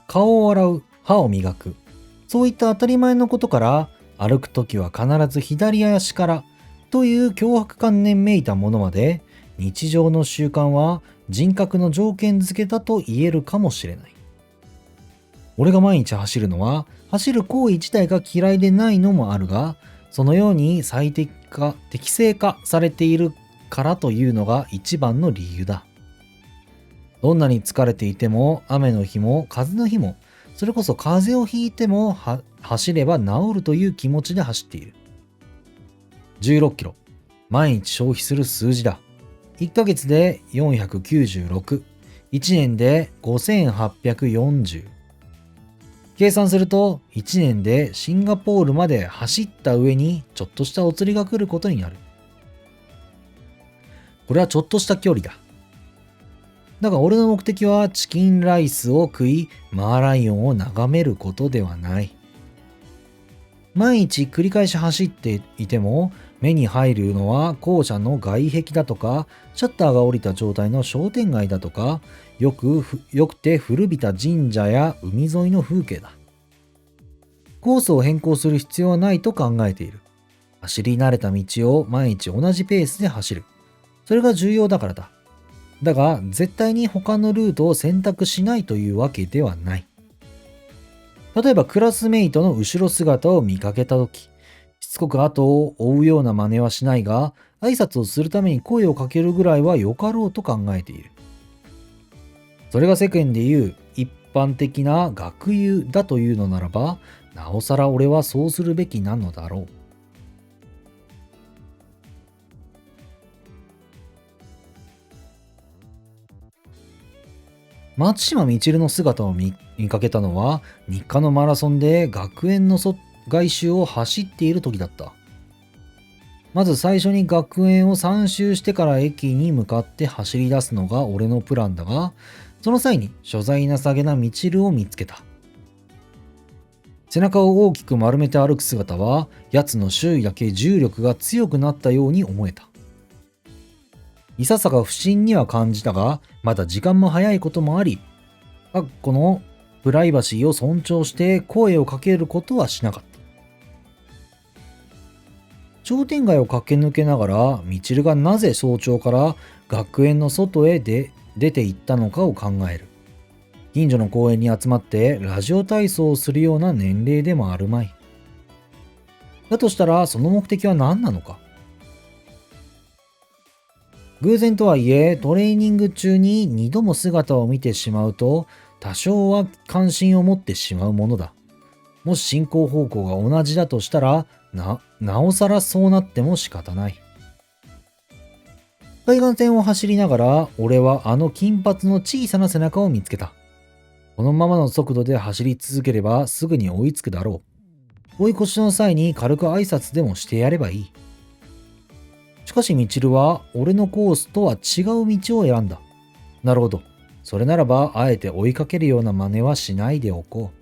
顔を洗う、歯を磨く、そういった当たり前のことから、歩くときは必ず左足からという強迫観念めいたものまで、日常の習慣は人格の条件付けだと言えるかもしれない。俺が毎日走るのは、走る行為自体が嫌いでないのもあるが、そのように最適化、適正化されているからというのが一番の理由だ。どんなに疲れていても、雨の日も風の日も、それこそ風邪をひいても走れば治るという気持ちで走っている。16キロ。毎日消費する数字だ。1ヶ月で496。1年で5840。計算すると1年でシンガポールまで走った上にちょっとしたお釣りが来ることになる。これはちょっとした距離だ。だが俺の目的はチキンライスを食い、マーライオンを眺めることではない。毎日繰り返し走っていても目に入るのは校舎の外壁だとか、シャッターが降りた状態の商店街だとか、よくて古びた神社や海沿いの風景だ。コースを変更する必要はないと考えている。走り慣れた道を毎日同じペースで走る。それが重要だからだ。だが絶対に他のルートを選択しないというわけではない。例えばクラスメイトの後ろ姿を見かけたとき、しつこく後を追うような真似はしないが、挨拶をするために声をかけるぐらいはよかろうと考えている。それが世間でいう一般的な学友だというのならば、なおさら俺はそうするべきなのだろう。松島みちるの姿を見かけたのは日課のマラソンで学園の外周を走っている時だった。まず最初に学園を3周してから駅に向かって走り出すのが俺のプランだが、その際に所在なさげなみちるを見つけた。背中を大きく丸めて歩く姿は、奴の周囲だけ重力が強くなったように思えた。いささか不審には感じたが、まだ時間も早いこともあり、このプライバシーを尊重して声をかけることはしなかった。商店街を駆け抜けながら、みちるがなぜ早朝から学園の外へ出て行ったのかを考える。近所の公園に集まってラジオ体操をするような年齢でもあるまい。だとしたらその目的は何なのか。偶然とはいえトレーニング中に2度も姿を見てしまうと、多少は関心を持ってしまうものだ。もし進行方向が同じだとしたら、なおさらそうなっても仕方ない。海岸線を走りながら、俺はあの金髪の小さな背中を見つけた。このままの速度で走り続ければすぐに追いつくだろう。追い越しの際に軽く挨拶でもしてやればいい。しかしみちるは俺のコースとは違う道を選んだ。なるほど。それならばあえて追いかけるような真似はしないでおこう。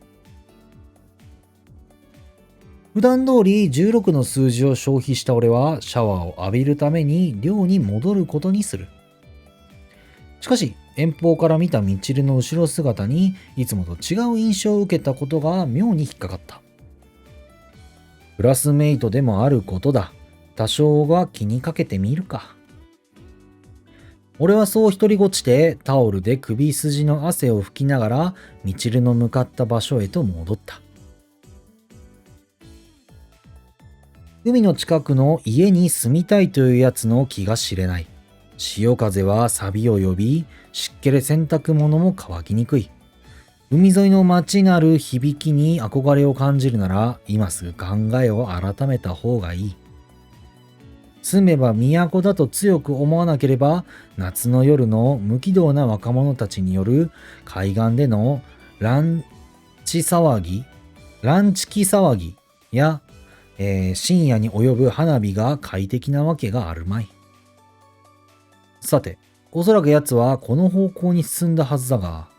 普段通り16の数字を消費した俺はシャワーを浴びるために寮に戻ることにする。しかし遠方から見たみちるの後ろ姿にいつもと違う印象を受けたことが妙に引っかかった。クラスメイトでもあることだ。多少は気にかけてみるか。俺はそう独りごちてタオルで首筋の汗を拭きながらみちるの向かった場所へと戻った。海の近くの家に住みたいというやつの気が知れない。潮風は錆を呼び、湿気で洗濯物も乾きにくい。海沿いの街なる響きに憧れを感じるなら、今すぐ考えを改めた方がいい。住めば都だと強く思わなければ、夏の夜の無軌道な若者たちによる海岸でのランチキ騒ぎや、深夜に及ぶ花火が快適なわけがあるまい。さて、おそらく奴はこの方向に進んだはずだが、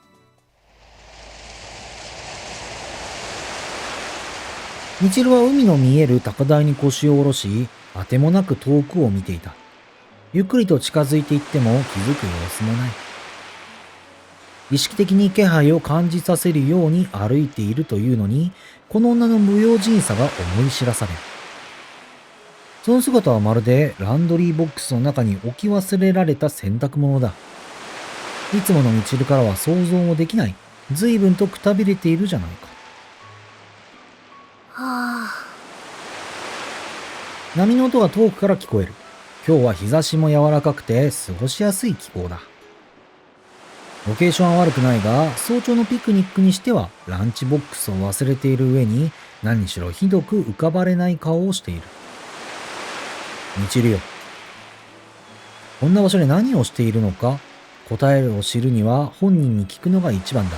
みちるは海の見える高台に腰を下ろし、あてもなく遠くを見ていた。ゆっくりと近づいていっても気づく様子もない。意識的に気配を感じさせるように歩いているというのに、この女の無用心さが思い知らされる。その姿はまるでランドリーボックスの中に置き忘れられた洗濯物だ。いつものミチルからは想像もできない、随分とくたびれているじゃないか。はあ。波の音が遠くから聞こえる。今日は日差しも柔らかくて過ごしやすい気候だ。ロケーションは悪くないが、早朝のピクニックにしてはランチボックスを忘れている上に、何しろひどく浮かばれない顔をしている。ミチルよ。こんな場所で何をしているのか、答えを知るには本人に聞くのが一番だ。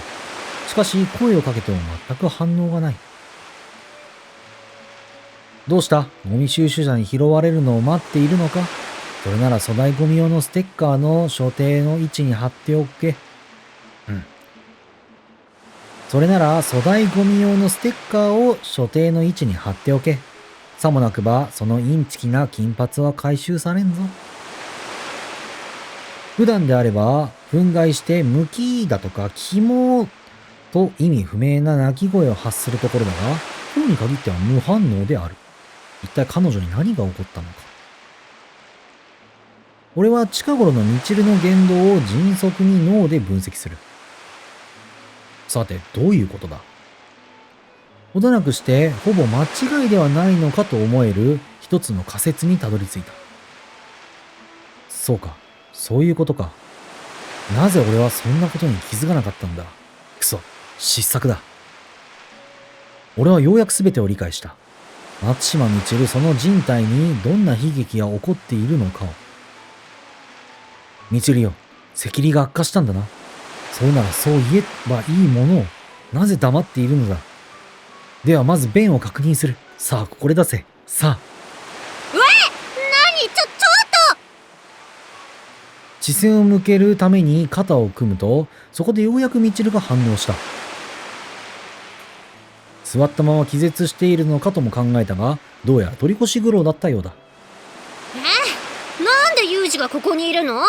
しかし声をかけても全く反応がない。どうした？ゴミ収集車に拾われるのを待っているのか？それなら粗大ゴミ用のステッカーの所定の位置に貼っておけ。それなら粗大ゴミ用のステッカーを所定の位置に貼っておけ。さもなくばそのインチキな金髪は回収されんぞ。普段であれば憤慨してムキーだとかキモーと意味不明な鳴き声を発するところだが、今日に限っては無反応である。一体彼女に何が起こったのか。俺は近頃のミチルの言動を迅速に脳で分析する。さて、どういうことだ？ほどなくしてほぼ間違いではないのかと思える一つの仮説にたどり着いた。そうか、そういうことか。なぜ俺はそんなことに気づかなかったんだ。くそ、失策だ。俺はようやく全てを理解した。松島みちるその人体にどんな悲劇が起こっているのかを。みちるよ、赤痢が悪化したんだな。そうならそう言えばいいものを、なぜ黙っているのだ。ではまず便を確認する。さあ、これ出せ。さあ。何？ちょっと！視線を向けるために肩を組むと、そこでようやくみちるが反応した。座ったまま気絶しているのかとも考えたが、どうやら取り越し苦労だったようだ。なんでユージがここにいるの？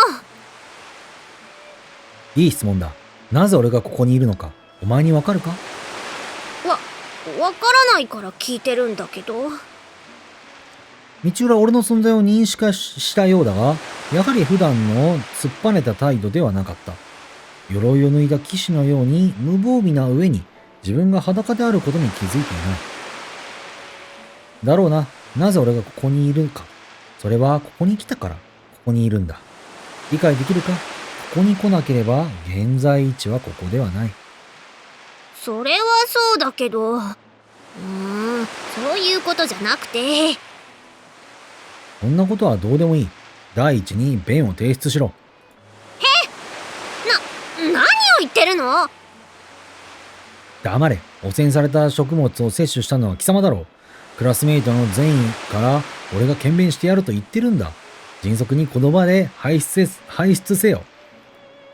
いい質問だ。なぜ俺がここにいるのか、お前にわかるか？わからないから聞いてるんだけど。道浦は俺の存在を認識したようだが、やはり普段の突っぱねた態度ではなかった。鎧を脱いだ騎士のように無防備な上に自分が裸であることに気づいていない。だろうな。なぜ俺がここにいるか。それはここに来たからここにいるんだ。理解できるか？ここに来なければ現在位置はここではない。それはそうだけど、そういうことじゃなくて。そんなことはどうでもいい。第一に便を提出しろ。何を言ってるの？黙れ。汚染された食物を摂取したのは貴様だろう。クラスメイトの善意から俺が検便してやると言ってるんだ。迅速にこの場で排出せよ。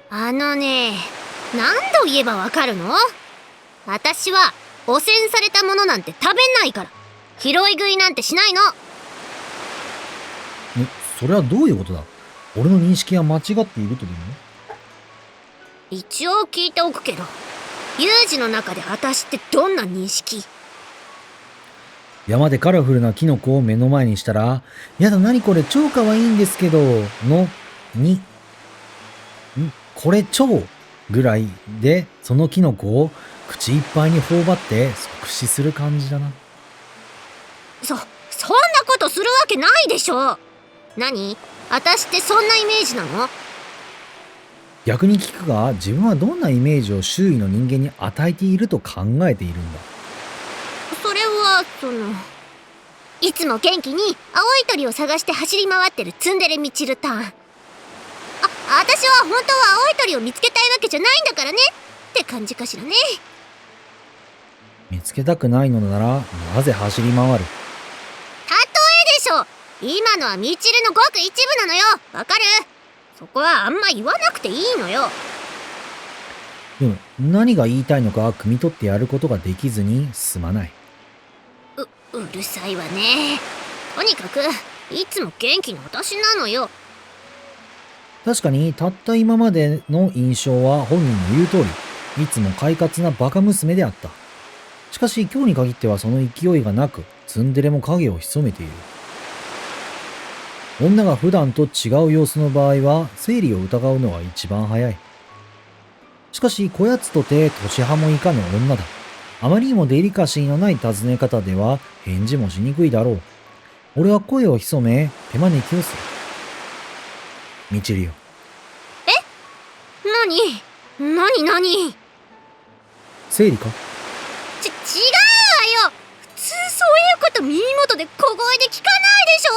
何度言えばわかるの？私は汚染されたものなんて食べないから。拾い食いなんてしないの。それはどういうことだ？俺の認識は間違っているとでも？一応聞いておくけど、ユージの中で私ってどんな認識？山でカラフルなキノコを目の前にしたら、やだ何これ超可愛いんですけど、これ超ぐらいで、そのキノコを口いっぱいに頬張って即死する感じだな。そんなことするわけないでしょ。何？私ってそんなイメージなの？逆に聞くが、自分はどんなイメージを周囲の人間に与えていると考えているんだ。それは、いつも元気に青い鳥を探して走り回ってるツンデレミチルタン。私は本当は青い鳥を見つけたいわけじゃないんだからねって感じかしらね。見つけたくないのなら、なぜ走り回る？例えでしょ。今のはミチルのごく一部なのよ。わかる？そこはあんま言わなくていいのよ。でも何が言いたいのか汲み取ってやることができずにすまない。うるさいわね。とにかくいつも元気な私なのよ。確かにたった今までの印象は本人の言う通り、いつも快活なバカ娘であった。しかし今日に限ってはその勢いがなく、ツンデレも影を潜めている。女が普段と違う様子の場合は、生理を疑うのが一番早い。しかし、こやつとて年派もいかぬ女だ。あまりにもデリカシーのない尋ね方では返事もしにくいだろう。俺は声を潜め、手招きをする。みちるよ。何生理か？違うわよ。普通そういうこと耳元で小声で聞かないでし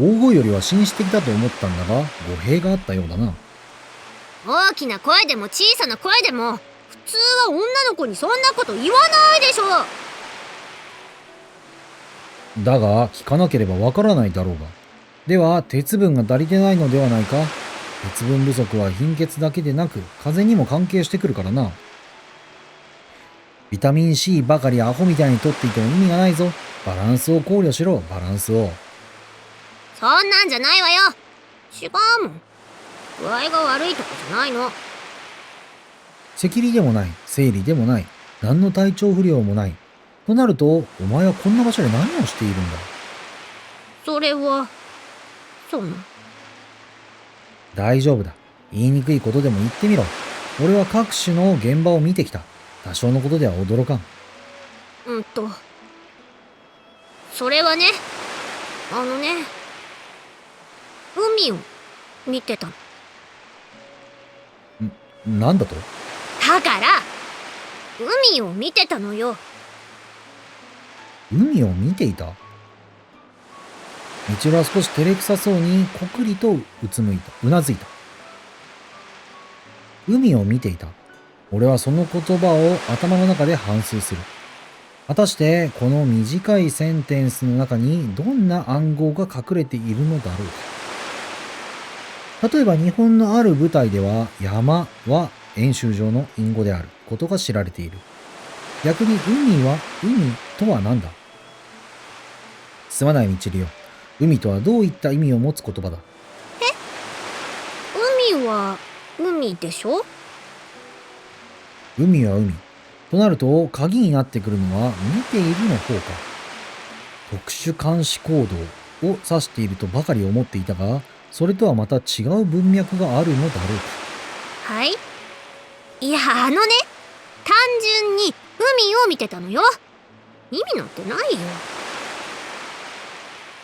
ょ。大声よりは紳士的だと思ったんだが、語弊があったようだな。大きな声でも小さな声でも、普通は女の子にそんなこと言わないでしょ。だが、聞かなければわからないだろうが。では、鉄分が足りてないのではないか？鉄分不足は貧血だけでなく、風邪にも関係してくるからな。ビタミン C ばかりアホみたいに取っていても意味がないぞ。バランスを考慮しろ、バランスを。そんなんじゃないわよ。違うもん。具合が悪いとかじゃないの。赤痢でもない、生理でもない、何の体調不良もない。となると、お前はこんな場所で何をしているんだ？それは、大丈夫だ。言いにくいことでも言ってみろ。俺は各種の現場を見てきた。多少のことでは驚かん。それはね、海を見てたの。なんだと？だから、海を見てたのよ。海を見ていた？みちるは少し照れくさそうにこくりとうなずいた。海を見ていた。俺はその言葉を頭の中で反芻する。果たしてこの短いセンテンスの中にどんな暗号が隠れているのだろうか。例えば日本のある舞台では山は演習場の隠語であることが知られている。逆に海とは何だ？すまないみちるよ。海とはどういった意味を持つ言葉だ？海は海でしょ？海は海。となると、鍵になってくるのは見ているの方か。特殊監視行動を指しているとばかり思っていたが、それとはまた違う文脈があるのだろうか。はい？いや、単純に海を見てたのよ。意味なんてないよ。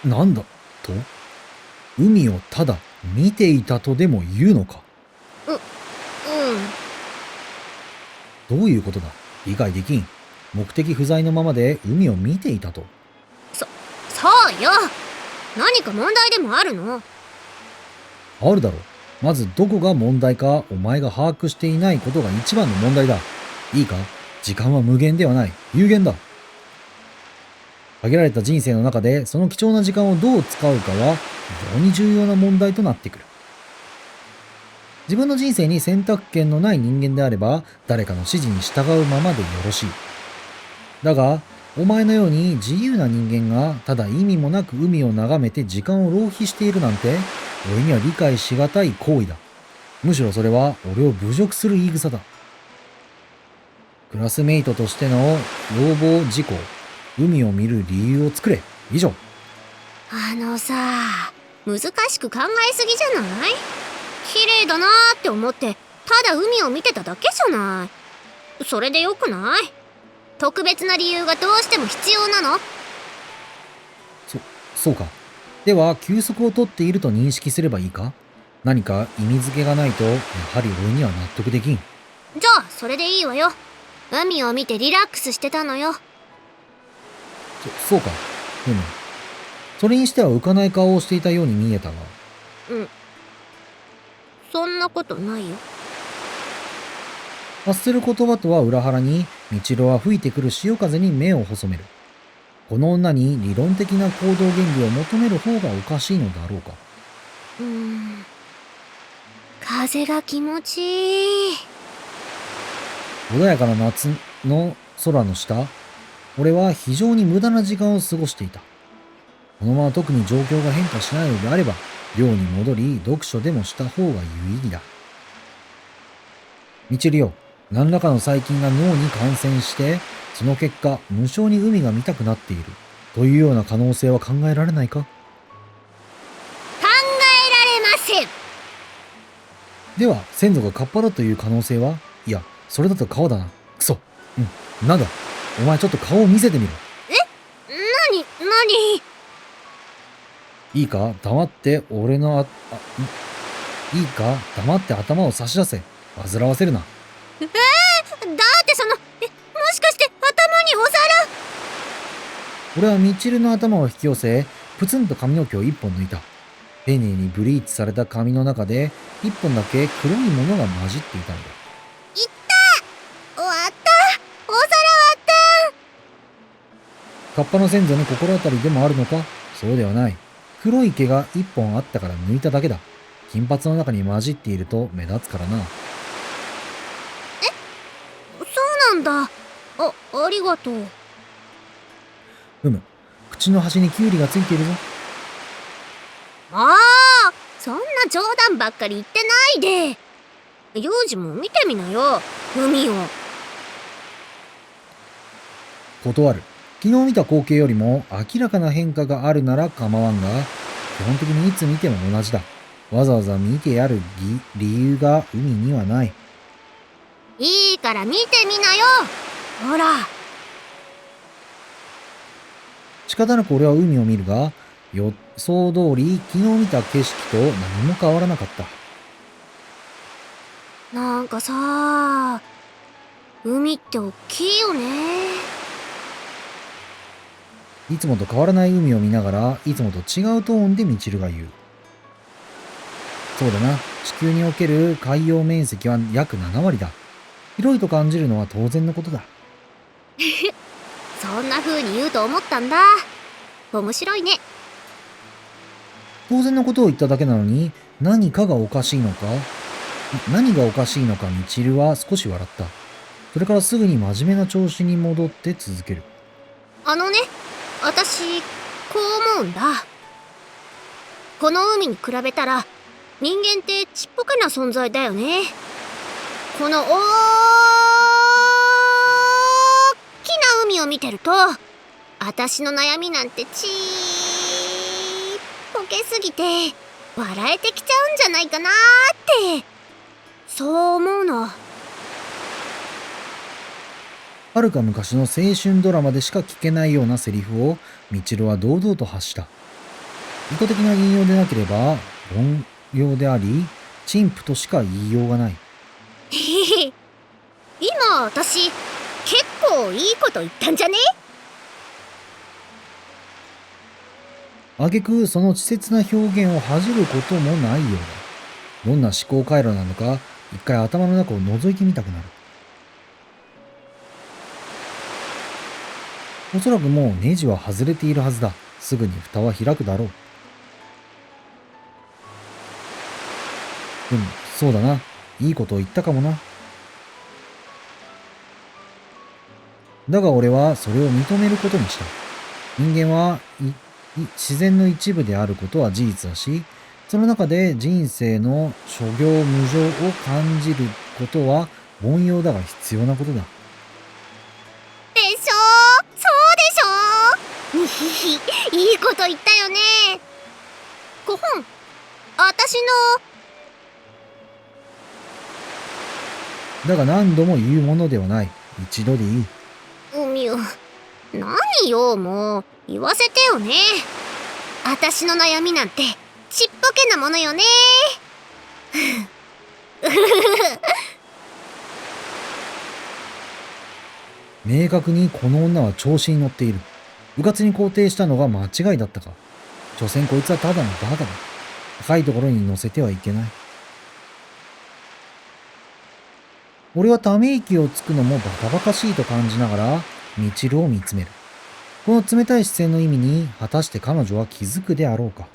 なんだと？海をただ見ていたとでも言うのか？どういうことだ？理解できん。目的不在のままで海を見ていたと。そうよ。何か問題でもあるの？あるだろう。まずどこが問題かお前が把握していないことが一番の問題だ。いいか？時間は無限ではない。有限だ。限られた人生の中でその貴重な時間をどう使うかは非常に重要な問題となってくる。自分の人生に選択権のない人間であれば誰かの指示に従うままでよろしい。だが、お前のように自由な人間がただ意味もなく海を眺めて時間を浪費しているなんて俺には理解しがたい行為だ。むしろそれは俺を侮辱する言い草だ。クラスメイトとしての要望事項、海を見る理由を作れ。以上。難しく考えすぎじゃない？綺麗だなーって思ってただ海を見てただけじゃない。それでよくない？特別な理由がどうしても必要なの？そうか。では休息をとっていると認識すればいいか？何か意味付けがないとやはり俺には納得できん。じゃあそれでいいわよ。海を見てリラックスしてたのよ。そうか。それにしては浮かない顔をしていたように見えたが。そんなことないよ。発する言葉とは裏腹に、みちるは吹いてくる潮風に目を細める。この女に理論的な行動原理を求める方がおかしいのだろうか。風が気持ちいい。穏やかな夏の空の下、俺は非常に無駄な時間を過ごしていた。このまま特に状況が変化しないのであれば、寮に戻り読書でもした方が有意義だ。みちるよ、何らかの細菌が脳に感染して、その結果無性に海が見たくなっているというような可能性は考えられないか？考えられません。では先祖がカッパだという可能性は？いや、それだと顔だな。くそ。なんだ、お前ちょっと顔を見せてみろ。何いいか、黙って俺のいいか、黙って頭を差し出せ。煩わせるな。だってもしかして頭にお皿？俺はミチルの頭を引き寄せ、プツンと髪の毛を一本抜いた。丁寧にブリーチされた髪の中で一本だけ黒いものが混じっていたんだ。いった割ったお皿割った。カッパの先祖に心当たりでもあるのか？そうではない。黒い毛が一本あったから抜いただけだ。金髪の中に混じっていると目立つからな。そうなんだ。ありがとう。口の端にキュウリがついているぞ。そんな冗談ばっかり言ってないで。幼児も見てみなよ、海を。断る。昨日見た光景よりも明らかな変化があるなら構わんが、基本的にいつ見ても同じだ。わざわざ見てやる理由が海にはない。いいから見てみなよ。ほら。仕方なく俺は海を見るが、予想通り昨日見た景色と何も変わらなかった。なんかさ、海って大きいよね。いつもと変わらない海を見ながら、いつもと違うトーンでみちるが言う。そうだな。地球における海洋面積は約7割だ。広いと感じるのは当然のことだ。そんな風に言うと思ったんだ。面白いね。当然のことを言っただけなのに、何かがおかしいのかみちるは少し笑った。それからすぐに真面目な調子に戻って続ける。私、こう思うんだ。この海に比べたら、人間ってちっぽけな存在だよね。この大きな海を見てると、私の悩みなんてちっぽけすぎて、笑えてきちゃうんじゃないかなーって、そう思うの。はるか昔の青春ドラマでしか聞けないようなセリフをみちるは堂々と発した。意図的な引用でなければ凡庸であり陳腐としか言いようがない。今私結構いいこと言ったんじゃね？挙句その稚拙な表現を恥じることもないようだ。どんな思考回路なのか一回頭の中を覗いてみたくなる。おそらくもうネジは外れているはずだ。すぐに蓋は開くだろう。そうだな。いいことを言ったかもな。だが俺はそれを認めることにした。人間は自然の一部であることは事実だし、その中で人生の諸行無常を感じることは凡庸だが必要なことだ。でしょ？そうでしょ？いいこと言ったよね。5本、私だが何度も言うものではない。一度でいい。海を、何よもう、言わせてよね。私の悩みなんてちっぽけなものよね。明確にこの女は調子に乗っている。うかつに肯定したのが間違いだったか。所詮こいつはただのバカだ。高いところに乗せてはいけない。俺はため息をつくのもバカバカしいと感じながらみちるを見つめる。この冷たい視線の意味に果たして彼女は気づくであろうか。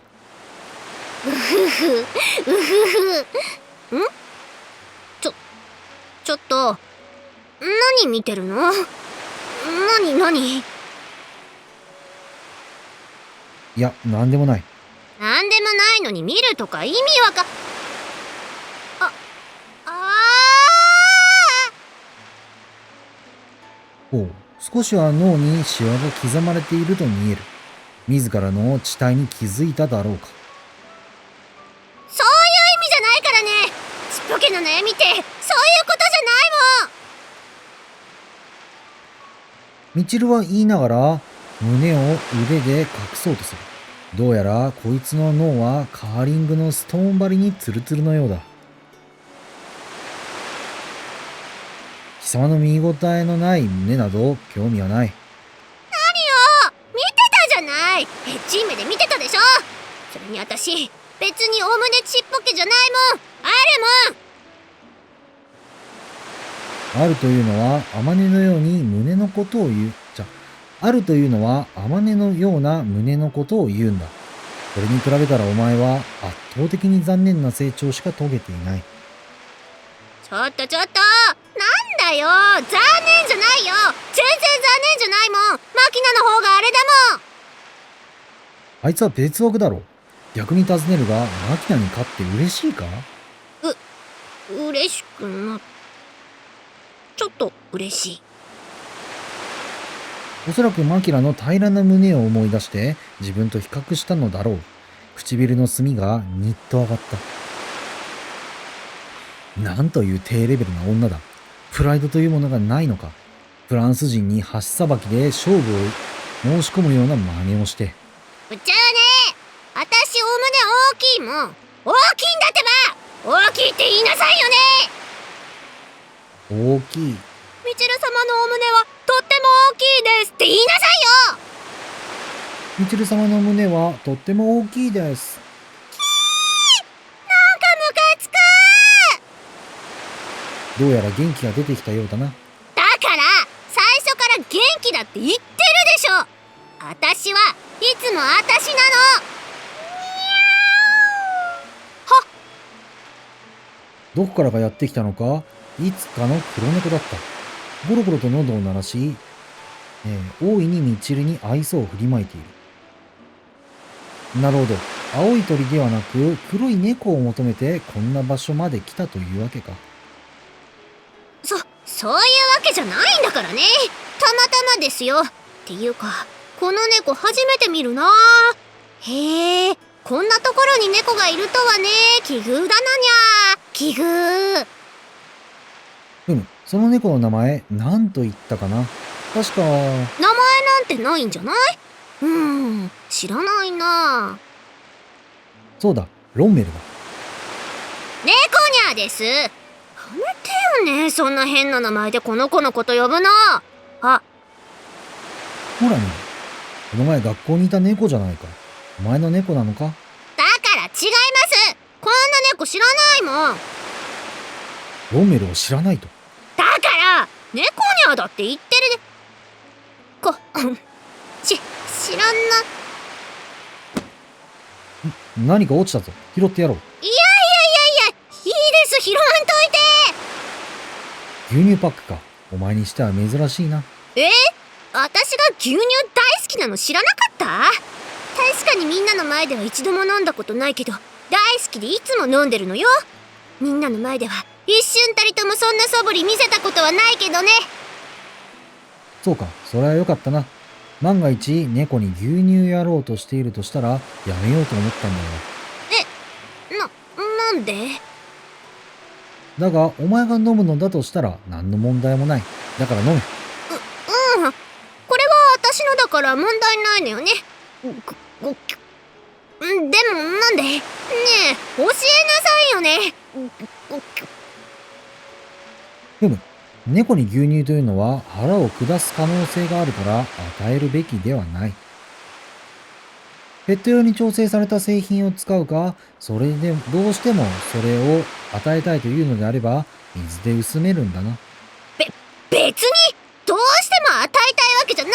ちょっと、何見てるの？何？いや、なんでもない。なんでもないのに見るとか意味わかああおう、少しは脳にシワが刻まれていると見える。自らの地体に気づいただろうか。そういう意味じゃないからね。ちっぽけな悩みってそういうことじゃないもん。みちるは言いながら胸を腕で隠そうとする。どうやらこいつの脳はカーリングのストーン張りにツルツルのようだ。貴様の見応えのない胸など興味はない。何よ、見てたじゃない。エッチい目で見てたでしょ。それに私別にお胸ちっぽけじゃないもん。あるもん。あるというのは甘根のように胸のことを言う。あるというのは甘根のような胸のことを言うんだ。それに比べたらお前は圧倒的に残念な成長しか遂げていない。ちょっとなんだよ。残念じゃないよ。全然残念じゃないもん。マキナの方があれだもん。あいつは別枠だろう。逆に尋ねるが、マキナに勝って嬉しいか？嬉しくなちょっと嬉しい。おそらくマキラの平らな胸を思い出して自分と比較したのだろう。唇の隅がにっと上がった。なんという低レベルな女だ。プライドというものがないのか。フランス人に箸さばきで勝負を申し込むような真似をして。うっちゃうね。私お胸大きいもん。大きいんだってば。大きいって言いなさいよね。大きい。みちる様のお胸はとっても大きいですって言いなさいよ。みちる様の胸はとっても大きいです。なんかムカつく。どうやら元気が出てきたようだな。だから最初から元気だって言ってるでしょ。私はいつも私なの。どこからがやってきたのか、いつかの黒猫だった。ゴロゴロと喉を鳴らし、大いにみちるに愛想を振りまいている。なるほど。青い鳥ではなく黒い猫を求めてこんな場所まで来たというわけか。そういうわけじゃないんだからね。たまたまですよ。っていうかこの猫初めて見るな。へえ、こんなところに猫がいるとはね。奇遇だなにゃ。奇遇。その猫の名前何と言ったかな。確か名前なんてないんじゃない？知らないな。そうだ、ロンメルだ。猫にゃです。やめてよね、そんな変な名前でこの子のこと呼ぶの。あ、ほらね、この前学校にいた猫じゃないか。お前の猫なのか？だから違います。こんな猫知らないもん。ロンメルを知らないと。だから猫にゃだって言ってるで。知らんな。何か落ちたぞ。拾ってやろう。いや、いいです。拾わんといて。牛乳パックか。お前にしては珍しいな。私が牛乳大好きなの知らなかった？確かにみんなの前では一度も飲んだことないけど、大好きでいつも飲んでるのよ。みんなの前では一瞬たりともそんな素振り見せたことはないけどね。そうか、それはよかったな。万が一猫に牛乳やろうとしているとしたらやめようと思ったんだよ。なんで？だがお前が飲むのだとしたら何の問題もない。だから飲め。これは私のだから問題ないのよね。でもなんで？ねえ、教えなさいよね。猫に牛乳というのは腹を下す可能性があるから与えるべきではない。ペット用に調整された製品を使うか、それでどうしてもそれを与えたいというのであれば水で薄めるんだな。別にどうしても与えたいわけじゃない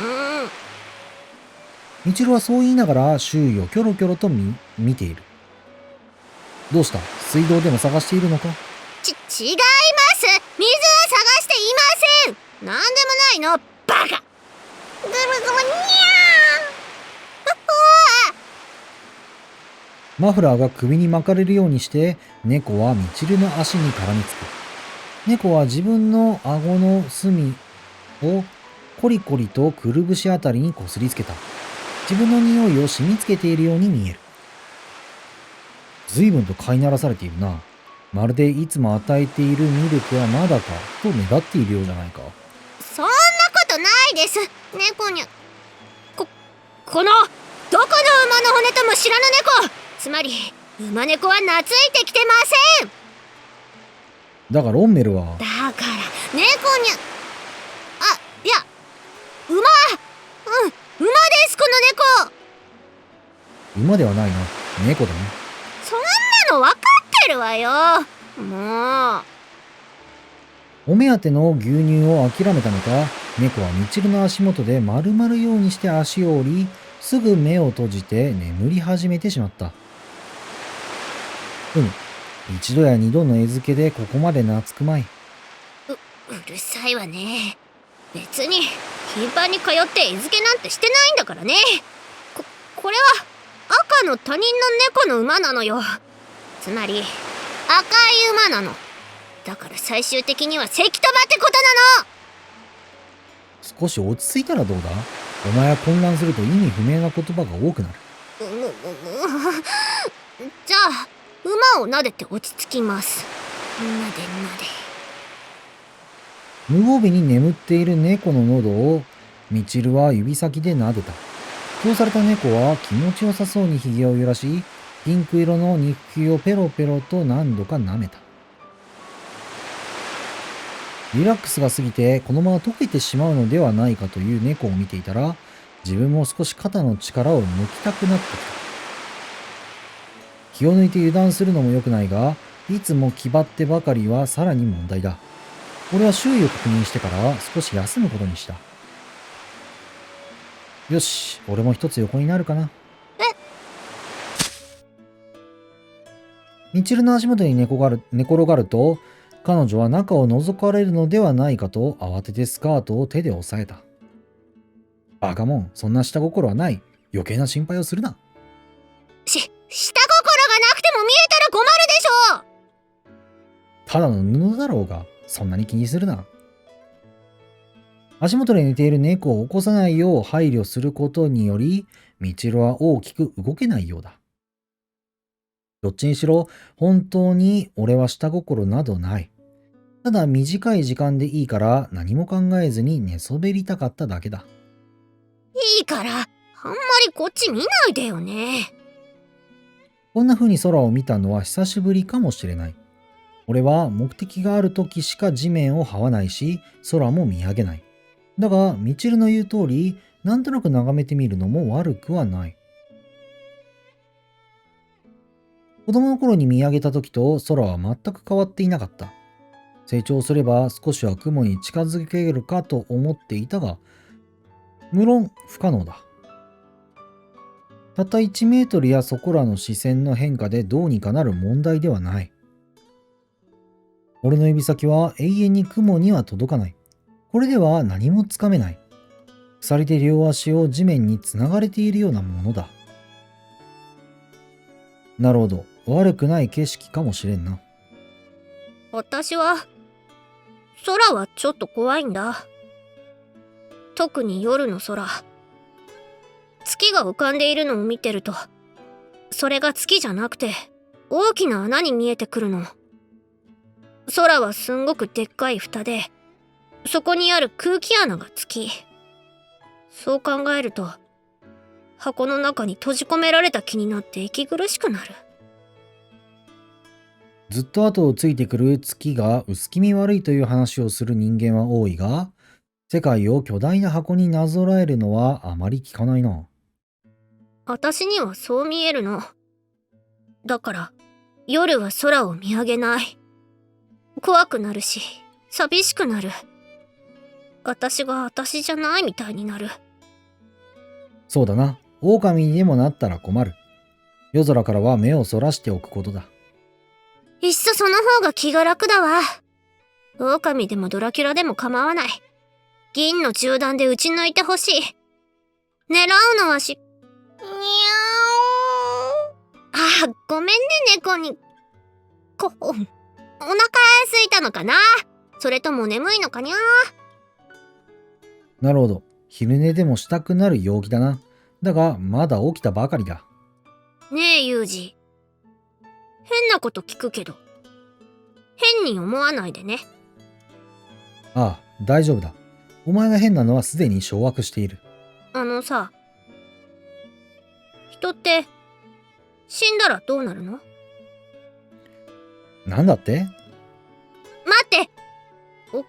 もん。みちるはそう言いながら周囲をキョロキョロと見ている。どうした？水道でも探しているのか？違います。水は探していません。なんでもないの、バカ。ぐるぐるにゃー。マフラーが首に巻かれるようにして猫はみちるの足に絡みつく。猫は自分の顎の隅をコリコリとくるぶしあたりにこすりつけた。自分の匂いを染みつけているように見える。随分と飼いならされているな。まるでいつも与えているミルクはまだかと目立っているようじゃないか。そんなことないです。猫にゃ。この、どこの馬の骨とも知らぬ猫。つまり、馬猫は懐いてきてません。だがロンメルは。だから、猫にゃ。いや、馬です、この猫。馬ではないな。猫だね。そんなの分かってるわよ。もう。お目当ての牛乳を諦めたのか、猫はみちるの足元で丸まるようにして足を折り、すぐ目を閉じて眠り始めてしまった。一度や二度の餌付けでここまで懐くまい。うるさいわね。別に頻繁に通って餌付けなんてしてないんだからね。これは赤の他人の猫の馬なのよ。つまり赤い馬なの。だから最終的には関戸場ってことなの。少し落ち着いたらどうだ？お前は混乱すると意味不明な言葉が多くなる。じゃあ馬を撫でて落ち着きます。撫で撫で。無防備に眠っている猫の喉をみちるは指先で撫でた。そうされた猫は気持ちよさそうにひげを揺らし、ピンク色の肉球をペロペロと何度か舐めた。リラックスが過ぎてこのまま溶けてしまうのではないかという猫を見ていたら、自分も少し肩の力を抜きたくなってきた。気を抜いて油断するのも良くないが、いつも気張ってばかりはさらに問題だ。俺は周囲を確認してから少し休むことにした。よし、俺も一つ横になるかな。みちるの足元に寝転がると、彼女は中を覗かれるのではないかと慌ててスカートを手で押さえた。バカモン、そんな下心はない。余計な心配をするな。下心がなくても見えたら困るでしょう。ただの布だろうが、そんなに気にするな。足元で寝ている猫を起こさないよう配慮することにより、みちるは大きく動けないようだ。どっちにしろ、本当に俺は下心などない。ただ短い時間でいいから何も考えずに寝そべりたかっただけだ。いいから、あんまりこっち見ないでよね。こんな風に空を見たのは久しぶりかもしれない。俺は目的がある時しか地面を這わないし、空も見上げない。だが、みちるの言う通り、なんとなく眺めてみるのも悪くはない。子供の頃に見上げた時と空は全く変わっていなかった。成長すれば少しは雲に近づけるかと思っていたが、無論不可能だ。たった1メートルやそこらの視線の変化でどうにかなる問題ではない。俺の指先は永遠に雲には届かない。これでは何もつかめない。鎖で両足を地面につながれているようなものだ。なるほど。悪くない景色かもしれんな。私は、空はちょっと怖いんだ。特に夜の空。月が浮かんでいるのを見てると、それが月じゃなくて、大きな穴に見えてくるの。空はすんごくでっかい蓋で、そこにある空気穴が月。そう考えると、箱の中に閉じ込められた気になって息苦しくなる。ずっと後をついてくる月が薄気味悪いという話をする人間は多いが、世界を巨大な箱になぞらえるのはあまり聞かないな。私にはそう見えるの。だから、夜は空を見上げない。怖くなるし、寂しくなる。私が私じゃないみたいになる。そうだな。狼にでもなったら困る。夜空からは目をそらしておくことだ。いっそその方が気が楽だわ。狼でもドラキュラでも構わない。銀の銃弾で撃ち抜いてほしい。狙うのはにゃー。ごめんね、猫に。お腹空いたのかな？それとも眠いのかにゃ？なるほど。昼寝でもしたくなる陽気だな。だが、まだ起きたばかりだ。ねえ、ユージ。変なこと聞くけど、変に思わないでね。ああ、大丈夫だ。お前が変なのはすでに掌握している。さ、人って死んだらどうなるの？なんだって？待って！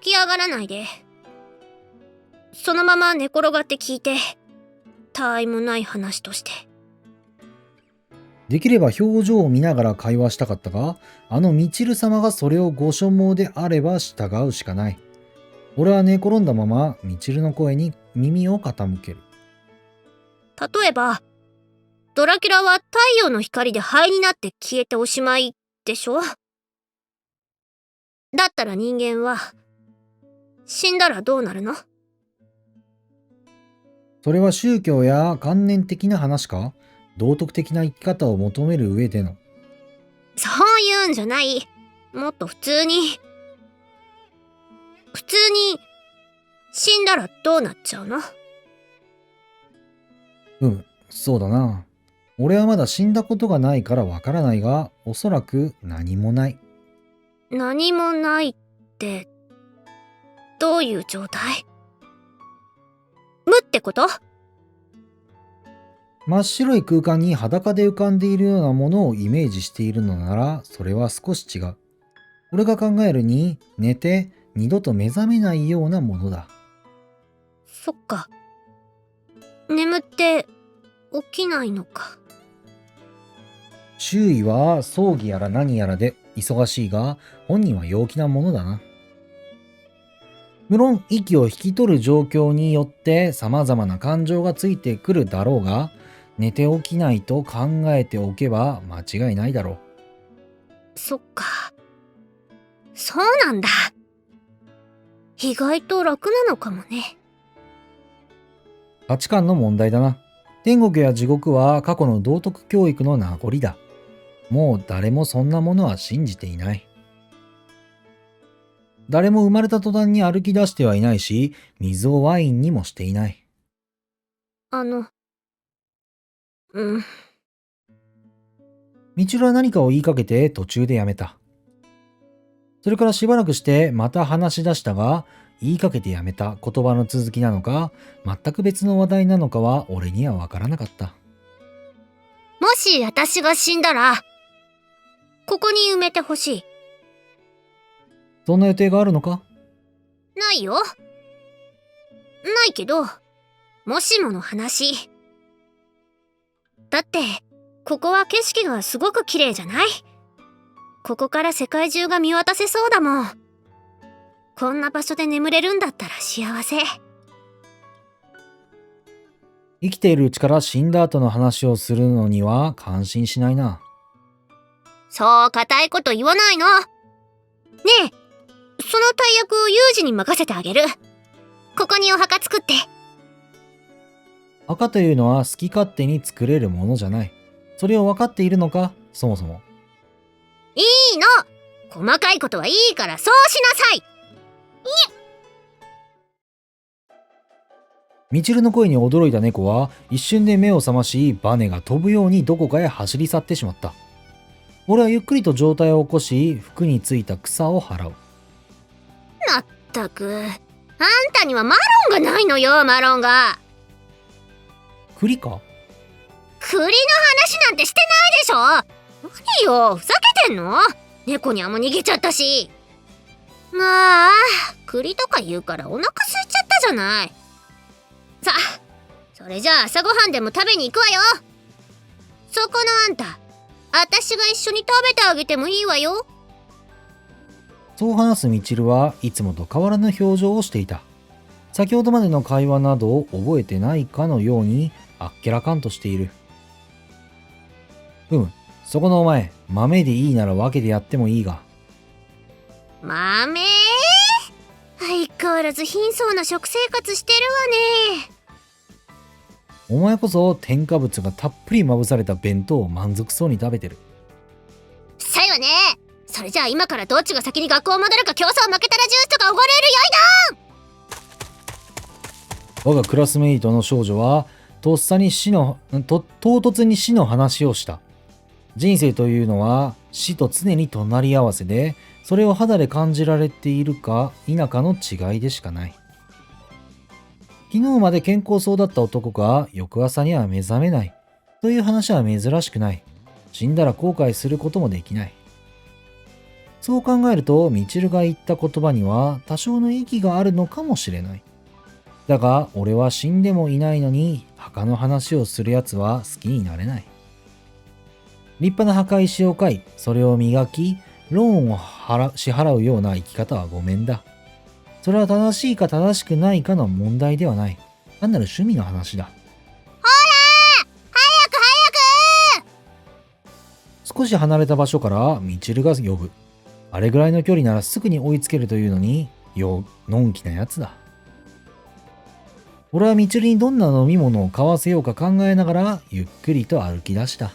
起き上がらないで。そのまま寝転がって聞いて。たわいもない話として。できれば表情を見ながら会話したかったが、ミチル様がそれをご所望であれば従うしかない。俺は寝転んだままミチルの声に耳を傾ける。例えば、ドラキュラは太陽の光で灰になって消えておしまいでしょ？だったら人間は死んだらどうなるの？それは宗教や観念的な話か？道徳的な生き方を求める上での。そういうんじゃない。もっと普通に死んだらどうなっちゃうの？そうだな。俺はまだ死んだことがないからわからないが、おそらく何もない。何もないってどういう状態？無ってこと？真っ白い空間に裸で浮かんでいるようなものをイメージしているのなら、それは少し違う。俺が考えるに、寝て二度と目覚めないようなものだ。そっか。眠って起きないのか。周囲は葬儀やら何やらで忙しいが、本人は陽気なものだな。無論、息を引き取る状況によって様々な感情がついてくるだろうが、寝て起きないと考えておけば間違いないだろう。そっか。そうなんだ。意外と楽なのかもね。価値観の問題だな。天国や地獄は過去の道徳教育の名残だ。もう誰もそんなものは信じていない。誰も生まれた途端に歩き出してはいないし、水をワインにもしていない。みちるは何かを言いかけて途中でやめた。それからしばらくしてまた話し出したが、言いかけてやめた言葉の続きなのか、全く別の話題なのかは俺にはわからなかった。もし私が死んだら、ここに埋めてほしい。そんな予定があるのか？ないよ。ないけど、もしもの話。だって、ここは景色がすごく綺麗じゃない？ここから世界中が見渡せそうだもん。こんな場所で眠れるんだったら幸せ。生きているうちから死んだ後の話をするのには感心しないな。そう固いこと言わないの。ねえ、その大役をユージに任せてあげる。ここにお墓作って。墓というのは好き勝手に作れるものじゃない。それを分かっているのか、そもそも。いいの。細かいことはいいからそうしなさい。みちるの声に驚いた猫は一瞬で目を覚まし、バネが飛ぶようにどこかへ走り去ってしまった。俺はゆっくりと状態を起こし、服についた草を払う。まったく、あんたにはマロンがないのよ、マロンが。栗か？栗の話なんてしてないでしょ。何よ、ふざけてんの？猫にゃんも逃げちゃったし。まあ、栗とか言うからお腹空いちゃったじゃない。さあ、それじゃあ朝ごはんでも食べに行くわよ。そこのあんた、私が一緒に食べてあげてもいいわよ。そう話すみちるはいつもと変わらぬ表情をしていた。先ほどまでの会話などを覚えてないかのようにあっけらかんとしている。そこのお前、豆でいいなら分けてやってもいいが。豆？相変わらず貧相な食生活してるわね。お前こそ添加物がたっぷりまぶされた弁当を満足そうに食べてる。さいわね。それじゃあ今からどっちが先に学校戻るか競争、負けたらジュースとかおごれるよいだ。我がクラスメイトの少女は唐突に死の話をした。人生というのは死と常に隣り合わせで、それを肌で感じられているか否かの違いでしかない。昨日まで健康そうだった男が翌朝には目覚めないという話は珍しくない。死んだら後悔することもできない。そう考えると、みちるが言った言葉には多少の意義があるのかもしれない。だが、俺は死んでもいないのに、墓の話をするやつは好きになれない。立派な墓石を買い、それを磨き、ローンを支払うような生き方はごめんだ。それは正しいか正しくないかの問題ではない。単なる趣味の話だ。早く少し離れた場所からみちるが呼ぶ。あれぐらいの距離ならすぐに追いつけるというのに、のんきなやつだ。俺はみちるにどんな飲み物を買わせようか考えながらゆっくりと歩き出した。